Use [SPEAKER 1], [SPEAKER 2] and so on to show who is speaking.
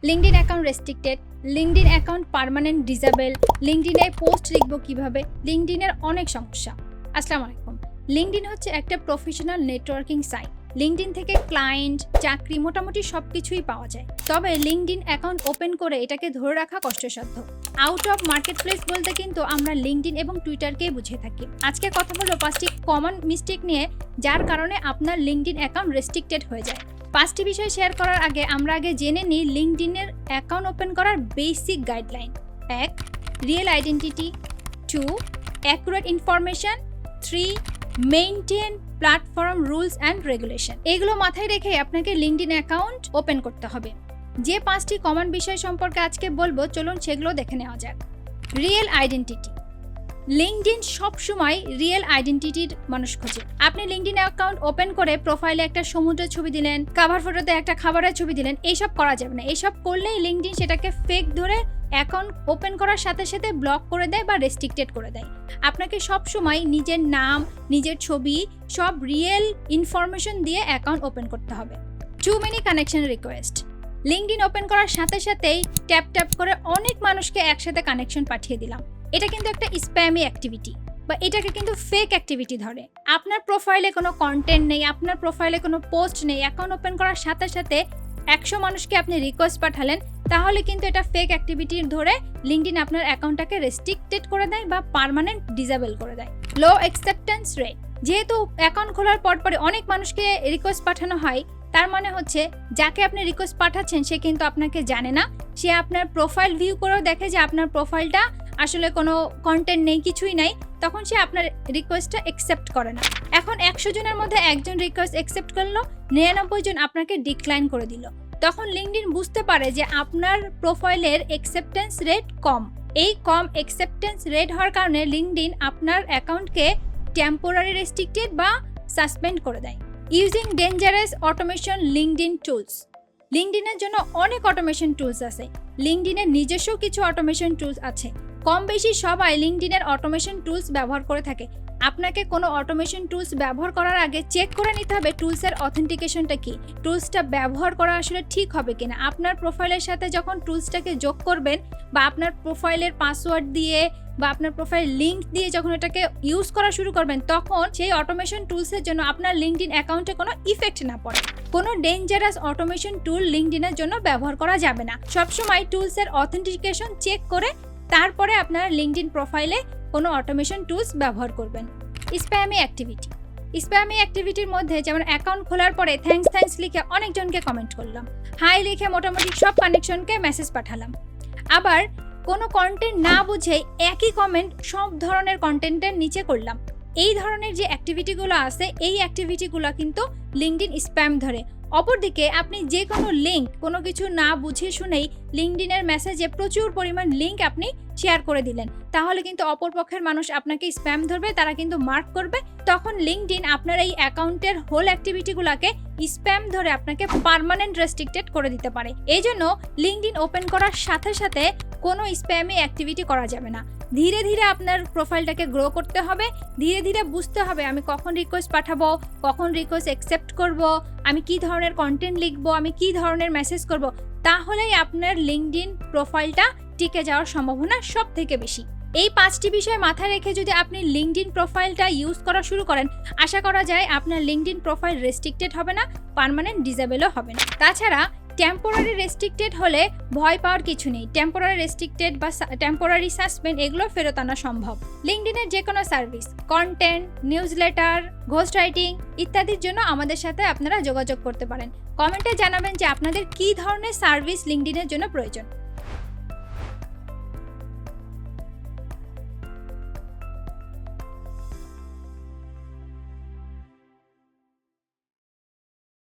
[SPEAKER 1] LinkedIn account restricted, LinkedIn account permanent disable, লিঙ্কডইনে post লিখব কিভাবে, লিঙ্কডইনের অনেক সমস্যা। আসসালামু আলাইকুম। লিঙ্কডইন হচ্ছে একটা প্রফেশনাল নেটওয়ার্কিং সাইট। লিঙ্কডইন থেকে ক্লায়েন্ট, চাকরি মোটামুটি সব কিছুই পাওয়া যায়। তবে লিঙ্কডইন অ্যাকাউন্ট ওপেন করে এটাকে ধরে রাখা কষ্টসাধ্য। আউট অফ মার্কেট প্লেস বলতে কিন্তু আমরা লিঙ্কডইন এবং টুইটারকেই বুঝে থাকি। আজকে কথা বলবো 5টি কমন মিস্টেক নিয়ে, যার কারণে আপনার লিঙ্কডইন অ্যাকাউন্ট রেস্ট্রিক্টেড হয়ে যায়। 5টি বিষয় শেয়ার করার আগে আমরা জেনে নিই লিঙ্কডইনের অ্যাকাউন্ট ওপেন করার basic guideline. 1. Real identity. 2. Accurate information. 3. Maintain platform rules and regulation. এগুলো মাথায় রেখে আপনাকে লিঙ্কডইন অ্যাকাউন্ট ওপেন করতে হবে। যে 5টি কমন বিষয় সম্পর্কে আজকে বলবো, চলুন সেগুলো দেখে নেওয়া যাক। Real identity. লিঙ্কডইন সবসময় রিয়েল আইডেন্টিটির মানুষ খোঁজে। আপনি লিঙ্কডইন অ্যাকাউন্ট ওপেন করে প্রোফাইলে একটা সমুদ্রের ছবি দিলেন, কভার ফটোতে একটা খাবারের ছবি দিলেন, এইসব করা যাবে না। এইসব করলেই লিঙ্কডইন সেটাকে ফেক ধরে অ্যাকাউন্ট ওপেন করার সাথে সাথে ব্লক করে দেয় বা রেস্ট্রিক্টেড করে দেয়। আপনাকে সবসময় নিজের নাম, নিজের ছবি, সব রিয়েল ইনফরমেশন দিয়ে অ্যাকাউন্ট ওপেন করতে হবে। Too many connection request. LinkedIn open করার সাথে সাথেই ট্যাপ ট্যাপ করে অনেক মানুষকে একসাথে কানেকশন পাঠিয়ে দিলাম। এটা কিন্তু একটা স্প্যামি অ্যাক্টিভিটি বা এটাকে কিন্তু ফেক অ্যাক্টিভিটি ধরে। আপনার প্রোফাইলে কোনো কন্টেন্ট নেই, আপনার প্রোফাইলে কোনো পোস্ট নেই, অ্যাকাউন্ট ওপেন করার সাথে সাথে 100 মানুষকে আপনি রিকোয়েস্ট পাঠালেন, তাহলে কিন্তু এটা ফেক অ্যাক্টিভিটি ধরে লিঙ্কডইন আপনার অ্যাকাউন্টটাকে রেস্ট্রিক্টেড করে দেয় বা পার্মানেন্ট ডিসেবল করে দেয়। লো অ্যাকসেপ্টেন্স রেট। যেহেতু অ্যাকাউন্ট খোলার পরপরই অনেক মানুষকে রিকোয়েস্ট পাঠানো হয়, তার মানে হচ্ছে যাকে আপনি রিকোয়েস্ট পাঠাচ্ছেন সে কিন্তু আপনাকে জানে না। সে আপনার প্রোফাইল ভিউ করেও দেখে যে আপনার প্রোফাইলটা আসলে কোনো কন্টেন্ট নেই, কিছুই নাই, তখন সে আপনার রিকোয়েস্টটা অ্যাকসেপ্ট করে না। এখন 100 জনের মধ্যে একজন রিকোয়েস্ট অ্যাকসেপ্ট করলো, 99 জন আপনাকে ডিক্লাইন করে দিল। তখন লিঙ্কডইন বুঝতে পারে যে আপনার প্রোফাইলের অ্যাকসেপ্টেন্স রেট কম। এই কম অ্যাকসেপ্টেন্স রেট হওয়ার কারণে লিঙ্কডইন আপনার অ্যাকাউন্টকে টেম্পোরারি রেস্ট্রিক্টেড বা সাসপেন্ড করে দেয়। Using dangerous automation LinkedIn tools. লিঙ্কডইনের জন্য অনেক অটোমেশন টুলস আছে। লিঙ্কডইনের নিজস্ব কিছু অটোমেশন টুলস আছে। কম বেশি সবাই লিঙ্কডইনের অটোমেশন টুলস ব্যবহার করে থাকে। আপনাকে কোনো অটোমেশন টুলস ব্যবহার করার আগে চেক করে নিতে হবে টুলসের অথেন্টিকেশনটা কি, টুলসটা ব্যবহার করা আসলে ঠিক হবে কিনা। আপনার প্রোফাইলের সাথে যখন টুলসটাকে যোগ করবেন বা আপনার প্রোফাইলের পাসওয়ার্ড দিয়ে বা আপনার প্রোফাইল লিঙ্ক দিয়ে যখন এটাকে ইউজ করা শুরু করবেন, তখন সেই অটোমেশন টুলসের জন্য আপনার লিঙ্কডইন অ্যাকাউন্টে কোনো ইফেক্ট না পড়ে। কোনো ডেঞ্জারাস অটোমেশন টুল লিঙ্কডইনের জন্য ব্যবহার করা যাবে না। সবসময় টুলসের অথেন্টিকেশন চেক করে তারপরে আপনার লিঙ্কডইন প্রোফাইলে কোনো অটোমেশন টুলস ব্যবহার করবেন। Spammy activity. স্প্যামি অ্যাক্টিভিটির মধ্যে যেমন অ্যাকাউন্ট খোলার পরে থ্যাঙ্কস লিখে অনেকজনকে কমেন্ট করলাম, হাই লিখে মোটামুটি সব কানেকশনকে মেসেজ পাঠালাম। আবার কোনো কন্টেন্ট না বুঝে একই কমেন্ট সব ধরনের কন্টেন্টের নিচে করলাম। এই ধরনের যে অ্যাক্টিভিটিগুলো আছে, এই অ্যাক্টিভিটিগুলো কিন্তু লিঙ্কডইন স্প্যাম ধরে। অপরদিকে আপনি যে কোনো লিঙ্ক, কোনো কিছু না বুঝে শুনেই লিঙ্কডইনের মেসেজে প্রচুর পরিমাণ লিঙ্ক আপনি শেয়ার করে দিলেন, তাহলে কিন্তু অপরপক্ষের মানুষ আপনাকে স্প্যাম ধরবে, তারা কিন্তু মার্ক করবে। তখন লিঙ্কডইন আপনার এই অ্যাকাউন্টের হোল অ্যাক্টিভিটিগুলোকে স্প্যাম ধরে আপনাকে পার্মানেন্ট রেস্ট্রিক্টেড করে দিতে পারে। এই জন্য লিঙ্কডইন ওপেন করার সাথে সাথে কোনো স্প্যামি অ্যাক্টিভিটি করা যাবে না। ধীরে ধীরে আপনার প্রোফাইলটাকে গ্রো করতে হবে। ধীরে ধীরে বুঝতে হবে আমি কখন রিকোয়েস্ট পাঠাবো, কখন রিকোয়েস্ট অ্যাকসেপ্ট করব, আমি কি ধরনের কন্টেন্ট লিখবো, আমি কি ধরনের মেসেজ করব। তাহলেই আপনার লিঙ্কডইন প্রোফাইলটা টিকে যাওয়ার সম্ভাবনা সব থেকে বেশি। এই 5টি বিষয় মাথায় রেখে যদি আপনি লিঙ্কডইন প্রোফাইলটা ইউজ করা শুরু করেন, আশা করা যায় আপনার লিঙ্কডইন প্রোফাইল রেস্ট্রিক্টেড হবে না, পার্মানেন্ট ডিসেবলও হবে না। তাছাড়া টেম্পোরারি রেস্ট্রিক্টেড হলে ভয় পাওয়ার কিছু নেই। টেম্পোরারি রেস্ট্রিক্টেড বা টেম্পোরারি সাসপেন্ড এগুলো ফেরত আনা সম্ভব। লিঙ্কডইনের যে কোনো service, content, news letter, ghost writing ইত্যাদির জন্য আমাদের সাথে আপনারা যোগাযোগ করতে পারেন। কমেন্টে জানাবেন যে আপনাদের কী ধরনের সার্ভিস লিঙ্কডইনের জন্য প্রয়োজন।